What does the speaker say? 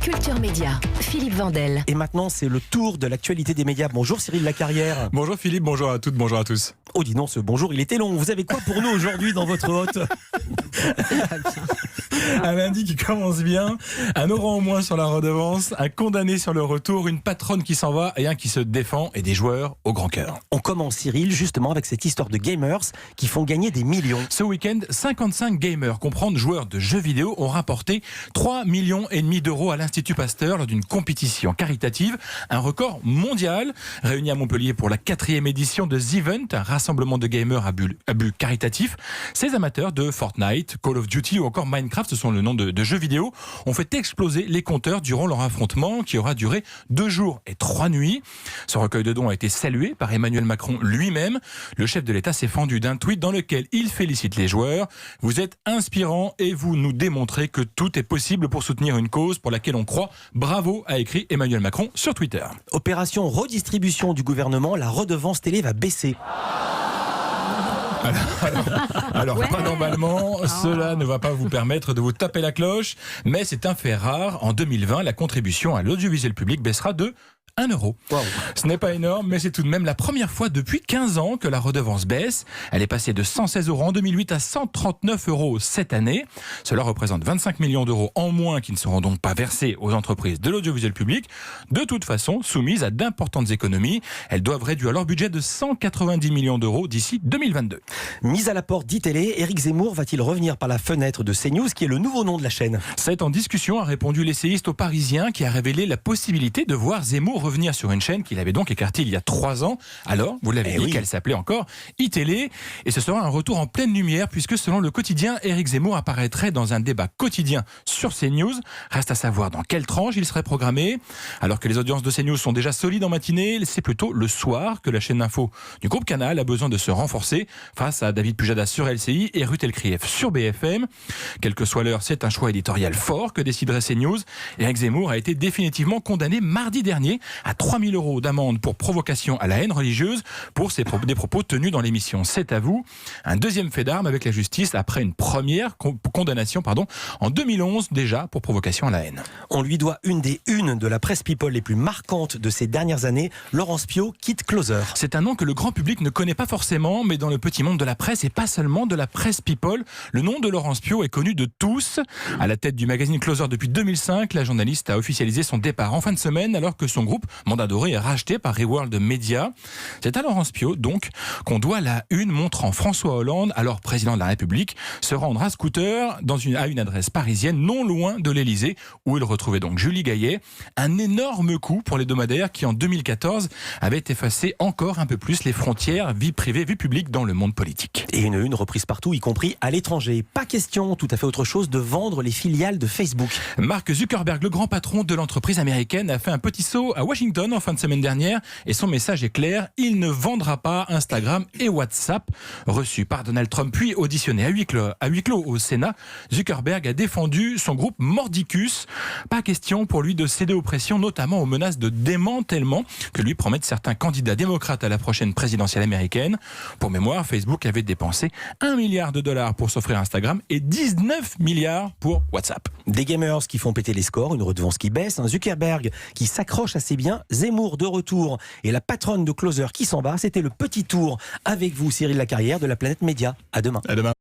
Culture Média, Philippe Vandel. Et maintenant, c'est le tour de l'actualité des médias. Bonjour Cyril Lacarrière. Bonjour Philippe, bonjour à toutes, bonjour à tous. Oh dis donc, ce bonjour, il était long. Vous avez quoi pour nous aujourd'hui dans votre hôte? Un lundi qui commence bien, un aurant au moins sur la redevance, un condamné sur le retour, une patronne qui s'en va et un qui se défend et des joueurs au grand cœur. On commence Cyril justement avec cette histoire de gamers qui font gagner des millions. Ce week-end, 55 gamers, comprendre joueurs de jeux vidéo, ont rapporté 3,5 millions d'euros à l'Institut Pasteur lors d'une compétition caritative, un record mondial. Réunis à Montpellier pour la 4e édition de The Event, un rassemblement de gamers à but caritatif. Ces amateurs de Fortnite, Call of Duty ou encore Minecraft, ce sont le nom de jeux vidéo, ont fait exploser les compteurs durant leur affrontement qui aura duré 2 jours et 3 nuits. Ce recueil de dons a été salué par Emmanuel Macron lui-même. Le chef de l'État s'est fendu d'un tweet dans lequel il félicite les joueurs. Vous êtes inspirants et vous nous démontrez que tout est possible pour soutenir une cause pour laquelle on croit. Bravo, a écrit Emmanuel Macron sur Twitter. Opération redistribution du gouvernement, la redevance télé va baisser. Alors pas d'emballement, cela ne va pas vous permettre de vous taper la cloche, mais c'est un fait rare. En 2020, la contribution à l'audiovisuel public baissera de 1 euro. Wow. Ce n'est pas énorme, mais c'est tout de même la première fois depuis 15 ans que la redevance baisse. Elle est passée de 116 euros en 2008 à 139 euros cette année. Cela représente 25 millions d'euros en moins qui ne seront donc pas versés aux entreprises de l'audiovisuel public. De toute façon, soumises à d'importantes économies, elles doivent réduire leur budget de 190 millions d'euros d'ici 2022. Mise à la porte d'ITélé, Éric Zemmour va-t-il revenir par la fenêtre de CNews, qui est le nouveau nom de la chaîne? C'est en discussion, a répondu l'essayiste au Parisien, qui a révélé la possibilité de voir Zemmour revenir sur une chaîne qu'il avait donc écartée il y a 3 ans. Alors, vous l'avez dit, qu'elle s'appelait encore iTélé. Et ce sera un retour en pleine lumière, puisque selon le quotidien, Éric Zemmour apparaîtrait dans un débat quotidien sur CNews. Reste à savoir dans quelle tranche il serait programmé. Alors que les audiences de CNews sont déjà solides en matinée, c'est plutôt le soir que la chaîne d'info du groupe Canal a besoin de se renforcer face à David Pujadas sur LCI et Ruth Elkrief sur BFM. Quelle que soit l'heure, c'est un choix éditorial fort que déciderait CNews. Éric Zemmour a été définitivement condamné mardi dernier à 3 000 euros d'amende pour provocation à la haine religieuse pour des propos tenus dans l'émission C'est à vous. Un deuxième fait d'armes avec la justice après une première condamnation en 2011 déjà pour provocation à la haine. On lui doit une des unes de la presse people les plus marquantes de ces dernières années. Laurence Piot quitte Closer. C'est un nom que le grand public ne connaît pas forcément, mais dans le petit monde de la presse et pas seulement de la presse people, le nom de Laurence Piot est connu de tous. À la tête du magazine Closer depuis 2005, la journaliste a officialisé son départ en fin de semaine alors que son groupe Mandat Doré est racheté par Reworld Media. C'est à Laurence Piot donc qu'on doit la une montrant François Hollande, alors président de la République, se rendre à scooter à une adresse parisienne non loin de l'Elysée où il retrouvait donc Julie Gaillet. Un énorme coup pour l'hebdomadaire qui en 2014 avait effacé encore un peu plus les frontières vie privée, vie publique dans le monde politique. Et une reprise partout, y compris à l'étranger. Pas question, tout à fait autre chose, de vendre les filiales de Facebook. Mark Zuckerberg, le grand patron de l'entreprise américaine, a fait un petit saut à Washington en fin de semaine dernière et son message est clair, il ne vendra pas Instagram et WhatsApp. Reçu par Donald Trump puis auditionné à huis clos au Sénat, Zuckerberg a défendu son groupe Mordicus. Pas question pour lui de céder aux pressions, notamment aux menaces de démantèlement que lui promettent certains candidats démocrates à la prochaine présidentielle américaine. Pour mémoire, Facebook avait dépensé 1 milliard de dollars pour s'offrir Instagram et 19 milliards pour WhatsApp. Des gamers qui font péter les scores, une redevance qui baisse, un Zuckerberg qui s'accroche à ses biens, Zemmour de retour et la patronne de Closer qui s'en va. C'était le petit tour avec vous, Cyril Lacarrière de la Planète Média. À demain. À demain.